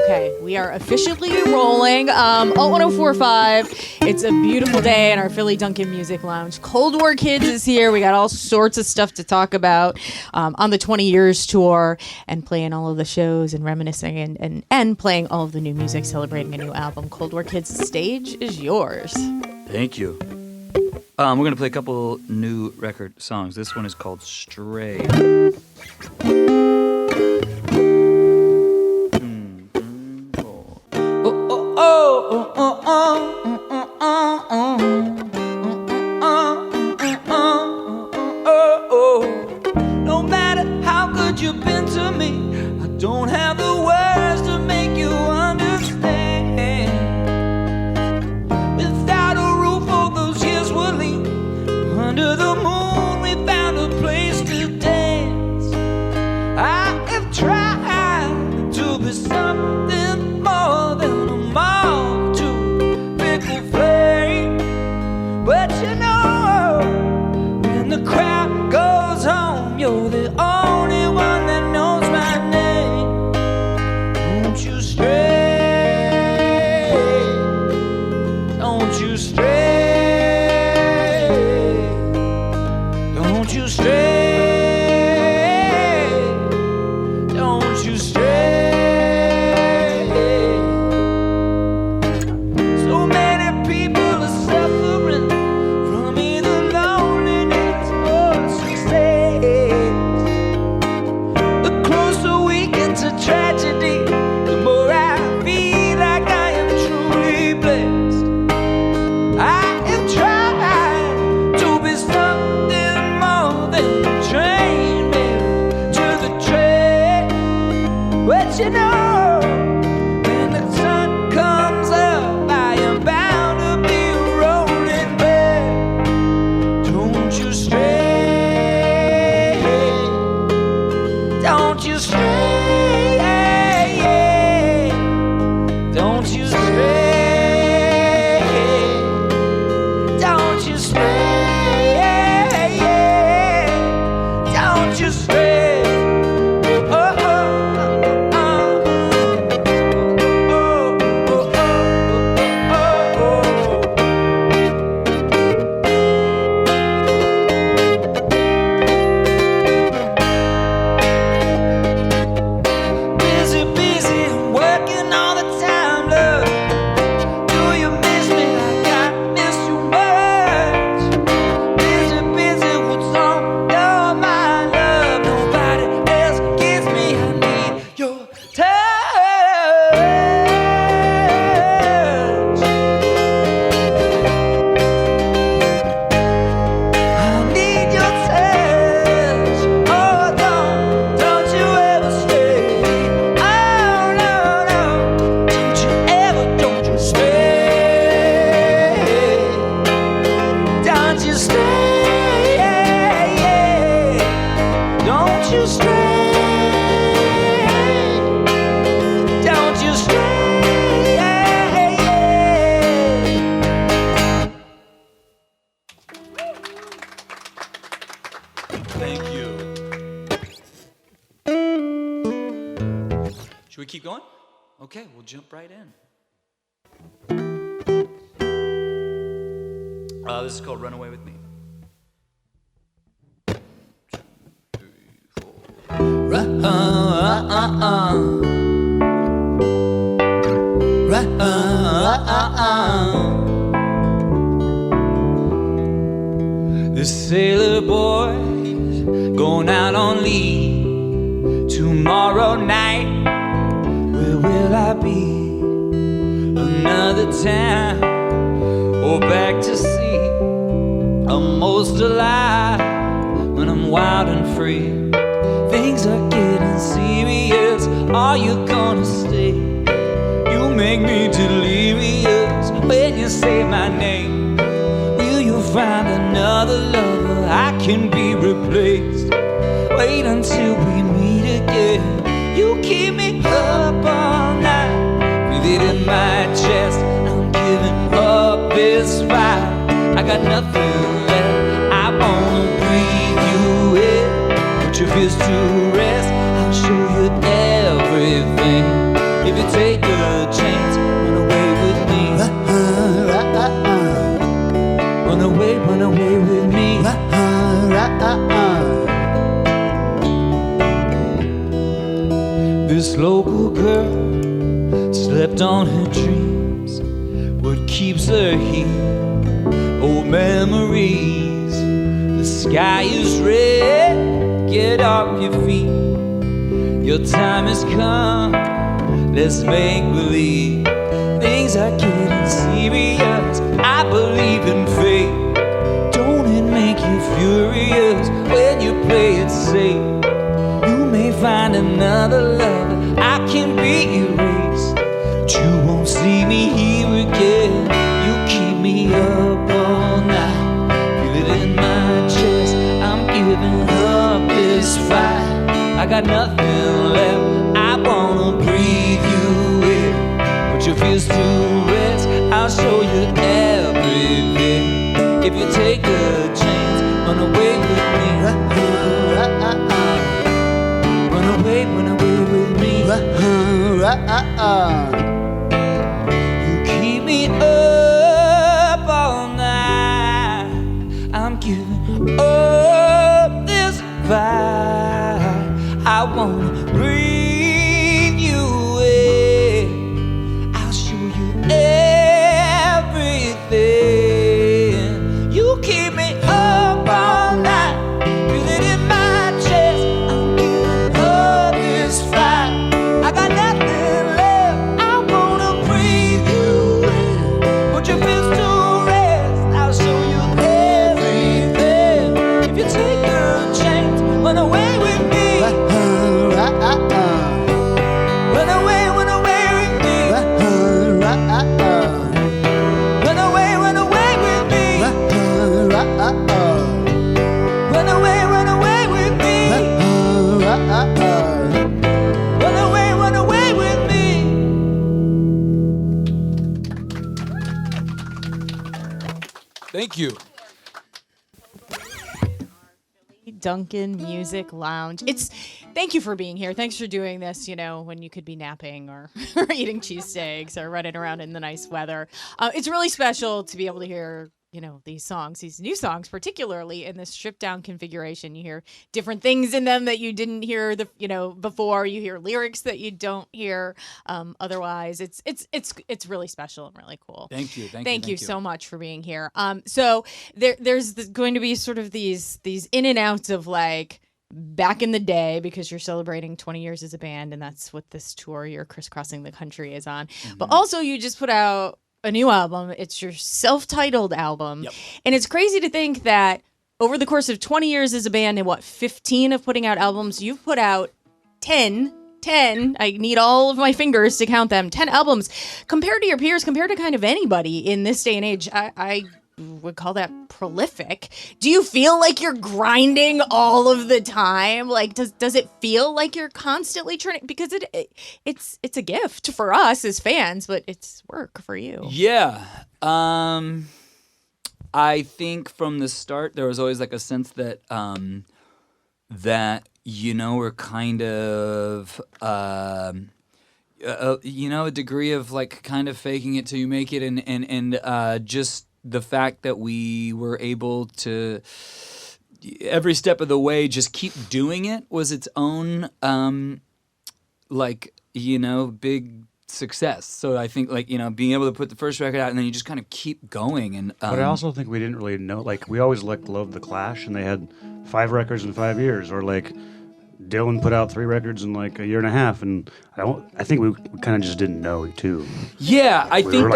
Okay, we are officially rolling. 1045. It's a beautiful day in our Philly Dunkin Music Lounge. Cold War Kids is here. We got all sorts of stuff to talk about on the 20 Years tour and playing all of the shows and reminiscing and playing all of the new music, celebrating a new album. Cold War Kids, the stage is yours. Thank you. We're going to play a couple new record songs. This one is called Stray. No matter how good you've been to me, I don't have the words to make you understand. Without a roof, all those years were lean. Under the moon, we found a place to dance. I have tried to be something more than a moth to fickle flame, but you know, when the crowd goes home, you're the only one that knows my name. Don't you stray, don't you stray, don't you stray, don't you stray. So many people are suffering from either loneliness or success. The closer we get to tragedy, the more I feel like I am truly blessed. I have tried to be something more than a train wreck to the track, but you know, when the sun comes up, I am bound to be rolling back. Don't you stray, don't you stray, don't you stray, don't you stray, don't you stray. Oh, oh, oh, oh, oh, oh, oh, busy, busy, working all the time, love. Do you miss me like I miss you much? Busy, busy, what's on your mind, love? Nobody else gives me, I need your touch. I need your touch. Oh, don't you ever stay. Oh, no, no, don't you stay. Don't you stay. Don't you stay. Don't you stay. Thank you. Should we keep going? Okay, we'll jump right in. This is called Run Away With Me. The sailor boy's going out on leave tomorrow night. Where will I be? Another town or back to sea? I'm most alive when I'm wild and free. Things are getting serious. Are you gonna stay? You make me delirious when you say my name. Will you find another lover? I can be replaced. Wait until we meet again. You keep me up all night. Feel it in my chest. I'm giving up this fight. I got nothing left. I wanna breathe you in. Put your fears to rest. I'll show you everything. If you you take a chance, run away with me. Run away with me. This local girl slept on her dreams. What keeps her here? Old memories. The sky is red. Get off your feet. Your time has come. Let's make believe. Things are getting serious. I believe in fate. Don't it make you furious when you play it safe? You may find another lover. I can be erased, but you won't see me here again. You keep me up all night. Feel it in my chest. I'm giving up this fight. I got nothing left. I wanna breathe you in. Put your fears to rest. I'll show you everything. If you take a chance, run away with me. Run away with me. You keep me up all night. I'm giving up this fight. I wanna breathe you in. I'll show you everything. You keep me up all night. Feel it in my chest. I'm giving up this fight. I got nothing left. I wanna breathe you in. Put your fears to rest. I'll show you everything. If you take a chance, run away with me. Run away with me. Run away with me. Run away with me. Run away with me. Thank you. Dunkin Music Lounge. Thank you for being here. Thanks for doing this, when you could be napping or, or eating cheesesteaks or running around in the nice weather. It's really special to be able to hear, these songs, these new songs, particularly in this stripped down configuration. You hear different things in them that you didn't hear before. You hear lyrics that you don't hear otherwise. It's really special and really cool. Thank you. Thank you so much for being here. So there's going to be sort of these in and outs of like back in the day, because you're celebrating 20 years as a band, and that's what this tour you're crisscrossing the country is on. Mm-hmm. But also you just put out a new album. It's your self-titled album. Yep. And it's crazy to think that over the course of 20 years as a band and 15 of putting out albums, you've put out 10, I need all of my fingers to count them, 10 albums. Compared to your peers, compared to kind of anybody in this day and age, I would call that prolific. Do you feel like you're grinding all of the time? Like, does it feel like you're constantly trying? Because it's a gift for us as fans, but it's work for you. Yeah. I think from the start there was always like a sense that we're kind of a degree of like kind of faking it till you make it, and just the fact that we were able to every step of the way just keep doing it was its own big success. So I think being able to put the first record out and then you just kind of keep going. And but I also think we didn't really know, we always loved The Clash, and they had 5 records in 5 years, or Dylan put out 3 records in a year and a half, and I think we kind of just didn't know too. Yeah, I think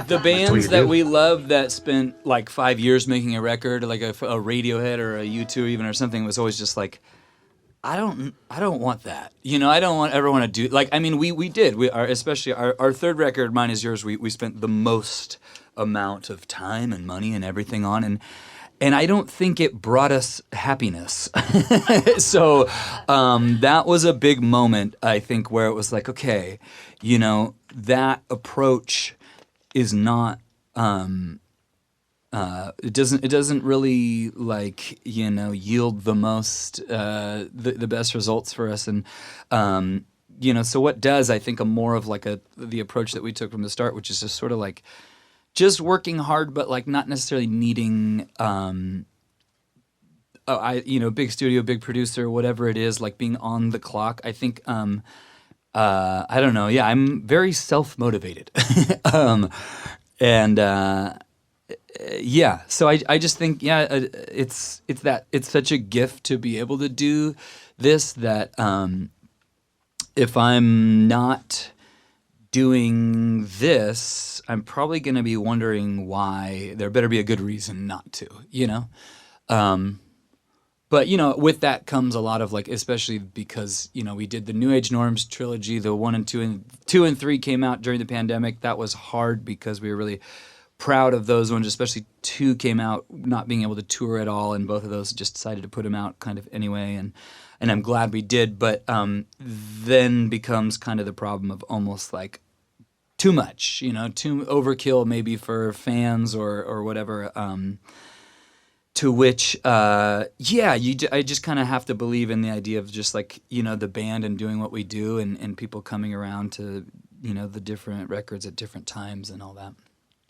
the bands that we love that spent 5 years making a record, like a Radiohead or a U2 even or something, was always just I don't want that. I don't ever want to do we did. Especially our third record, Mine Is Yours, we spent the most amount of time and money and everything on, and I don't think it brought us happiness. So that was a big moment, I think, where it was okay, that approach is not it doesn't really yield the most the best results for us, and so what does, I think, a more of like the approach that we took from the start, which is just sort of like just working hard, but like not necessarily needing, big studio, big producer, whatever it is, like being on the clock. I think, I don't know. Yeah, I'm very self-motivated. So I just think, it's such a gift to be able to do this that if I'm not doing this, I'm probably going to be wondering why. There better be a good reason not to, But, with that comes a lot of like, especially because, we did the New Age Norms trilogy, the 1 and 2 and 2 and 3 came out during the pandemic. That was hard because we were really proud of those ones, especially 2 came out not being able to tour at all. And both of those just decided to put them out kind of anyway. And I'm glad we did. But then becomes kind of the problem of almost like too much, too overkill maybe for fans or whatever. To which, I just kind of have to believe in the idea of just like, the band and doing what we do and people coming around to, the different records at different times and all that.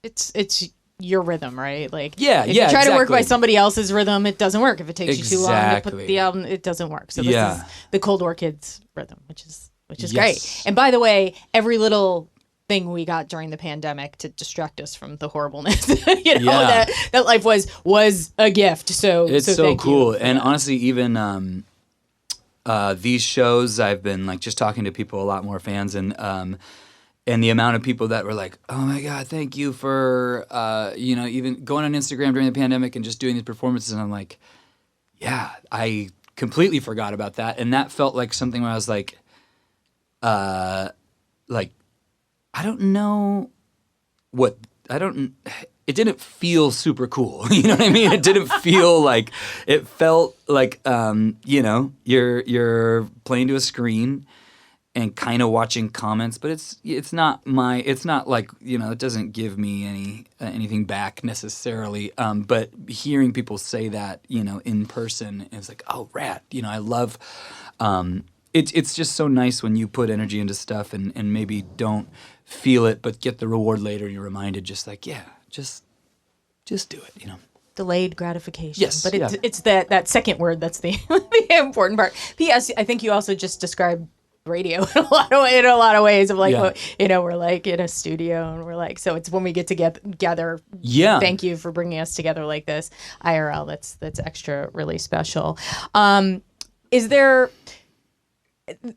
It's your rhythm, right? Like, if you try to work by somebody else's rhythm, it doesn't work. If it takes you too long to put the album, it doesn't work. So this is the Cold War Kids rhythm, which is great. And by the way, every little thing we got during the pandemic to distract us from the horribleness, that life was a gift. So it's so cool. And honestly, even these shows, I've been like just talking to people, a lot more fans, and the amount of people that were like, oh my God, thank you for, even going on Instagram during the pandemic and just doing these performances. And I'm like, yeah, I completely forgot about that. And that felt like something where I was like, I don't know it didn't feel super cool. You know what I mean? It didn't feel like, it felt like, you're playing to a screen and kind of watching comments, but it's not like, it doesn't give me anything back necessarily. But hearing people say that, in person, it's like, oh, rad. I love, it's just so nice when you put energy into stuff and maybe don't feel it, but get the reward later and you're reminded just like, just do it, Delayed gratification. Yes. But it's that second word that's the important part. P.S. I think you also just described radio in a lot of ways of like, we're like in a studio and we're like, so it's when we get together. Yeah. Thank you for bringing us together like this. IRL, that's extra really special.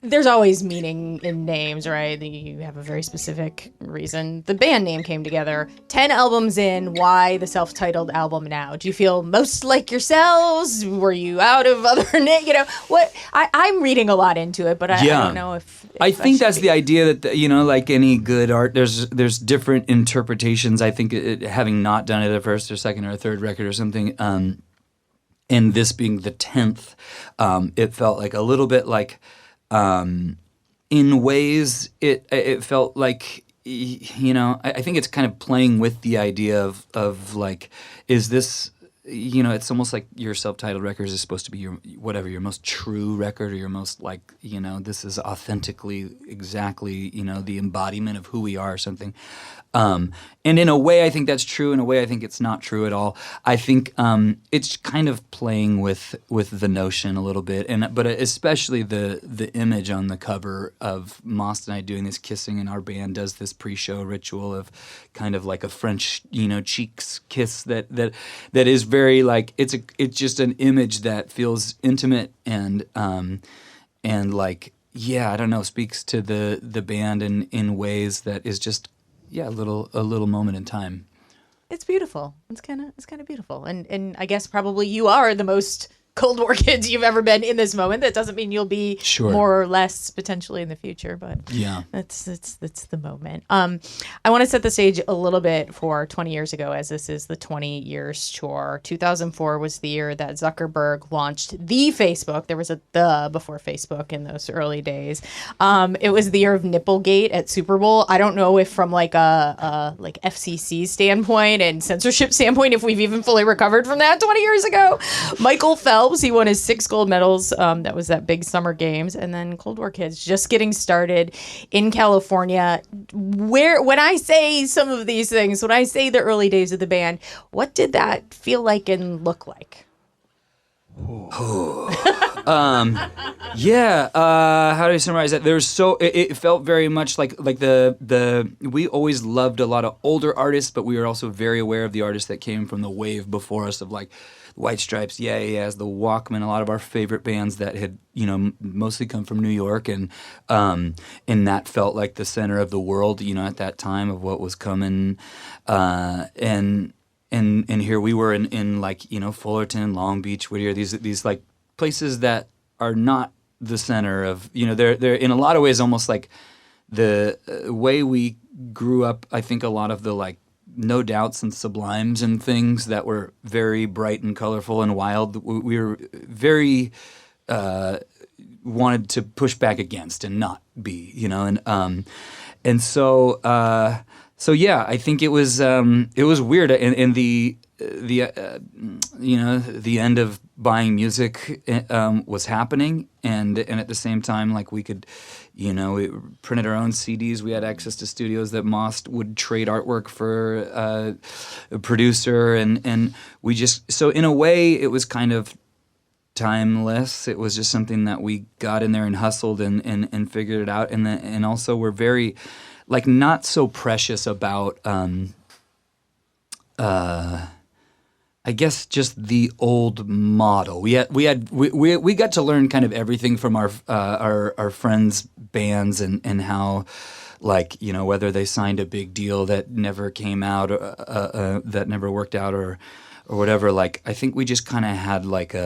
There's always meaning in names, right? You have a very specific reason. The band name came together. 10 albums in, why the self-titled album now? Do you feel most like yourselves? Were you out of other names? What? I'm reading a lot into it, but I don't know if I think that's the idea that, like any good art, there's different interpretations. I think having not done it at first or second or third record or something, and this being the 10th, it felt like a little bit like, in ways, it felt like, I think it's kind of playing with the idea of like, is this, it's almost like your self-titled record is supposed to be your most true record, or your most like, this is authentically exactly, the embodiment of who we are or something. And in a way, I think that's true. In a way, I think it's not true at all. I think it's kind of playing with the notion a little bit, but especially the image on the cover of Moss and I doing this kissing, and our band does this pre-show ritual of kind of like a French, cheeks kiss that is very like it's just an image that feels intimate and like I don't know, speaks to the band in ways that is just. Yeah, a little moment in time. It's beautiful. It's kind of beautiful, and I guess probably you are the most Cold War Kids you've ever been in this moment. That doesn't mean you'll be more or less potentially in the future, but that's the moment. I want to set the stage a little bit for 20 years ago, as this is the 20 years tour. 2004 was the year that Zuckerberg launched the Facebook. There was a "the" before Facebook in those early days. It was the year of Nipplegate at Super Bowl. I don't know if from like a FCC standpoint and censorship standpoint, if we've even fully recovered from that 20 years ago. Michael Phelps helps. He won his 6 gold medals. That was that big summer games. And then Cold War Kids just getting started in California. When I say some of these things, when I say the early days of the band, what did that feel like and look like? Yeah. How do I summarize that? It felt very much like we always loved a lot of older artists, but we were also very aware of the artists that came from the wave before us of like White Stripes, Yeah, the Walkmen, a lot of our favorite bands that had, mostly come from New York, and that felt like the center of the world, at that time of what was coming, and here we were in like, Fullerton, Long Beach, Whittier, these like places that are not the center of, they're in a lot of ways almost like the way we grew up. I think a lot of the like No Doubts and Sublimes and things that were very bright and colorful and wild, we were very wanted to push back against and not be, and so yeah, I think it was weird, and the end of buying music was happening, and at the same time, like we could, we printed our own CDs. We had access to studios that Most would trade artwork for a producer, and we just, so in a way it was kind of timeless. It was just something that we got in there and hustled and figured it out, and also we're very like not so precious about I guess just the old model. We got to learn kind of everything from our friends' bands and how, like, whether they signed a big deal that never came out, that never worked out, or whatever. Like, I think we just kind of had like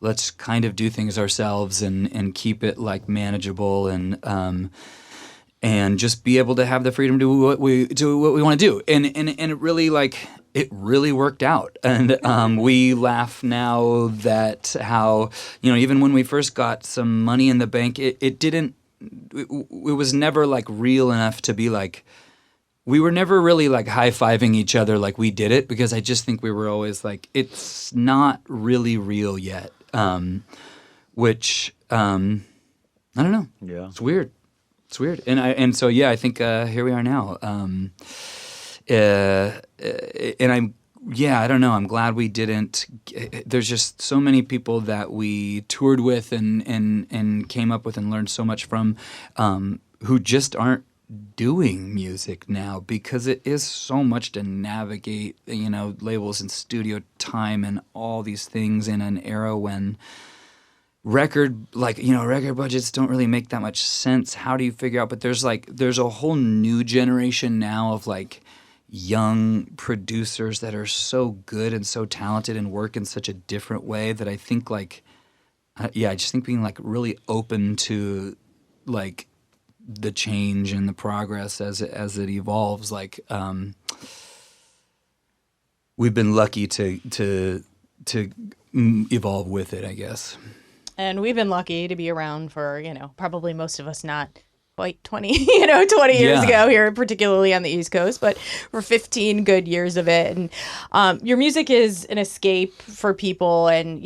let's kind of do things ourselves and keep it like manageable and just be able to have the freedom to do what we want to do. And it really it really worked out. And we laugh now that how, even when we first got some money in the bank, it was never like real enough to be like, we were never really like high-fiving each other like we did it, because I just think we were always like, it's not really real yet. Which, I don't know. Yeah. It's weird. And so yeah, I think here we are now. And I don't know. I'm glad we didn't. There's just so many people that we toured with and came up with and learned so much from, who just aren't doing music now, because it is so much to navigate, labels and studio time and all these things in an era when record budgets don't really make that much sense. How do you figure out? But there's a whole new generation now of like young producers that are so good and so talented and work in such a different way that I think I just think being like really open to like the change and the progress as it evolves. Like we've been lucky to evolve with it, I guess. And we've been lucky to be around for, probably most of us not quite 20 years ago here, particularly on the East Coast, but for 15 good years of it. And your music is an escape for people and,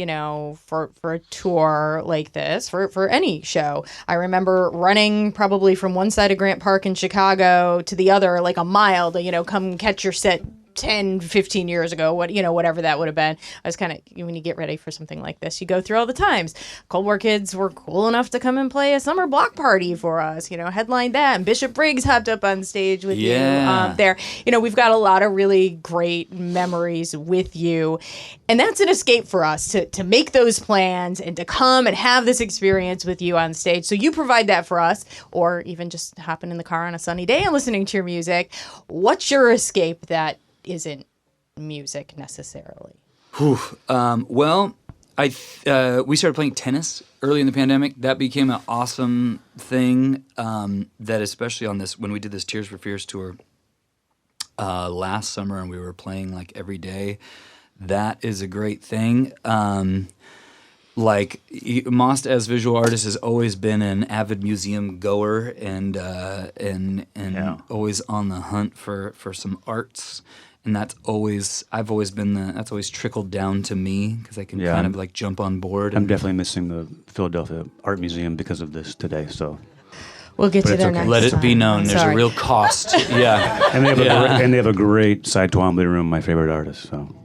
for a tour like this, for any show. I remember running probably from one side of Grant Park in Chicago to the other, like a mile to, come catch your set 10, 15 years ago, whatever that would have been. I was kind of, when you get ready for something like this, you go through all the times. Cold War Kids were cool enough to come and play a summer block party for us, headlined that, and Bishop Briggs hopped up on stage with you there. We've got a lot of really great memories with you, and that's an escape for us to make those plans and to come and have this experience with you on stage. So you provide that for us, or even just hopping in the car on a sunny day and listening to your music. What's your escape that isn't music necessarily? Well, we started playing tennis early in the pandemic. That became an awesome thing. That especially on this, when we did this Tears for Fears tour last summer, and we were playing like every day. That is a great thing. like Most as visual artist has always been an avid museum goer and always on the hunt for some arts. And that's always trickled down to me because I can kind of like jump on board. I'm definitely missing the Philadelphia Art Museum because of this today. So we'll get you there next time. Let it be known, there's a real cost. Yeah, and they have a great Cy Twombly room. My favorite artist. So.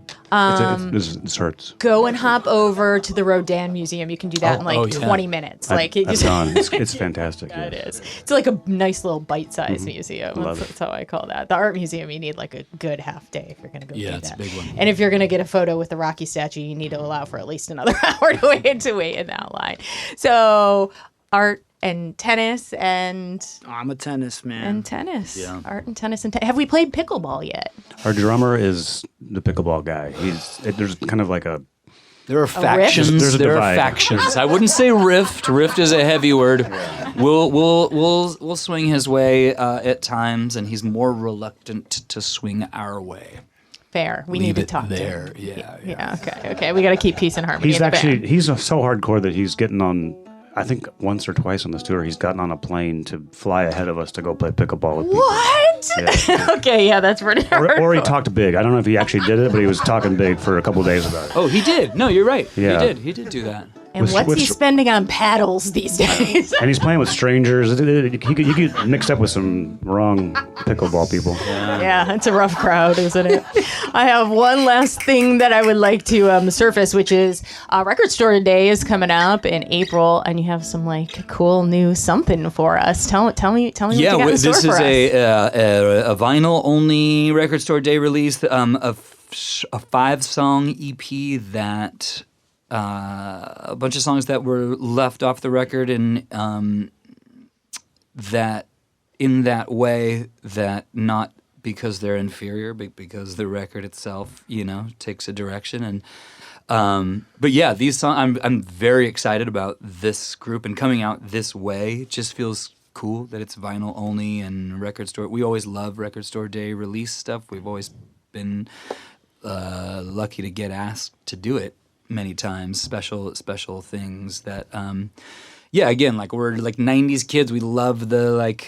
This hurts. Go and hop over to the Rodin Museum. You can do that in 20 minutes. I've gone. It's fantastic. Yeah, it is. It's like a nice little bite-sized museum. That's how I call that. The art museum, you need like a good half day if you're going to go do that. Yeah, it's a big one. And if you're going to get a photo with the Rocky statue, you need to allow for at least another hour to wait in that line. So art and tennis and... I'm a tennis man. And tennis. Yeah. Art and tennis. Have we played pickleball yet? Our drummer is the pickleball guy. There's kind of like a... There are factions. There are factions. I wouldn't say rift. Rift is a heavy word. We'll swing his way at times, and he's more reluctant to swing our way. Fair. We need to talk there. To him. Yeah. Okay. We got to keep peace and harmony. He's so hardcore that he's getting on... I think once or twice on this tour, he's gotten on a plane to fly ahead of us to go play pickleball with people. What? Yeah. Okay, yeah, that's pretty hard. Or he talked big. I don't know if he actually did it, but he was talking big for a couple of days about it. Oh, he did. No, you're right. Yeah. He did do that. And what's he spending on paddles these days? And he's playing with strangers. He get mixed up with some wrong pickleball people. Yeah, it's a rough crowd, isn't it? I have one last thing that I would like to surface, which is Record Store Day is coming up in April, and you have some like cool new something for us. Tell me what you got in store for us. This is a vinyl only Record Store Day release, a 5-song EP that. A bunch of songs that were left off the record and that in that way that not because they're inferior, but because the record itself, takes a direction. And but yeah, these songs, I'm very excited about this group and coming out this way. It just feels cool that it's vinyl only and Record Store. We always love Record Store Day release stuff. We've always been lucky to get asked to do it many times, special things that again, like we're like 90s kids, we love the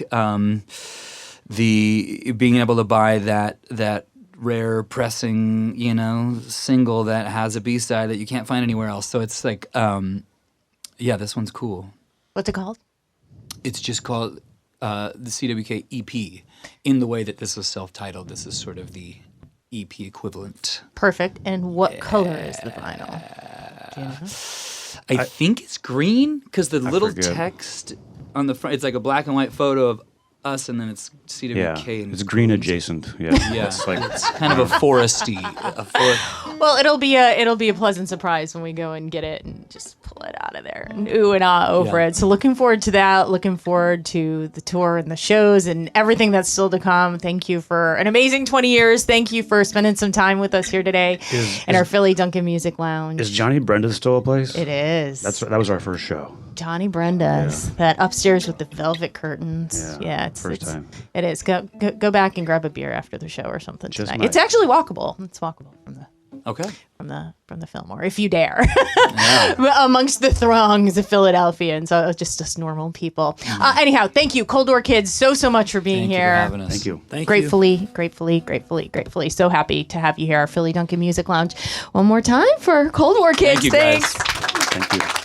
being able to buy that rare pressing single that has a B-side that you can't find anywhere else. So it's like this one's cool. What's it called? It's just called the CWK EP. In the way that this is self-titled, this is sort of the EP equivalent. Perfect. And what color is the vinyl? Do you know? I think it's green because the little text on the front, it's like a black and white photo of us, and then it's CWK. Yeah, and it's green adjacent. Yeah, it's kind of a foresty. Well, it'll be a pleasant surprise when we go and get it and just pull it out of there and ooh and ah over it. So looking forward to that. Looking forward to the tour and the shows and everything that's still to come. Thank you for an amazing 20 years. Thank you for spending some time with us here today in our Philly Dunkin Music Lounge. Is Johnny Brenda's still a place? It is. That was our first show. Johnny Brenda's, that upstairs with the velvet curtains. Yeah, it's first time. It is. Go back and grab a beer after the show or something tonight. It's actually walkable. It's walkable from the Fillmore, if you dare, amongst the throngs of Philadelphians, just us normal people. Anyhow, thank you, Cold War Kids, so much for being here. Thank you for having us. Thank you. Gratefully. So happy to have you here, our Philly Dunkin Music Lounge. One more time for Cold War Kids. Thank you, Thanks. Guys. Thank you.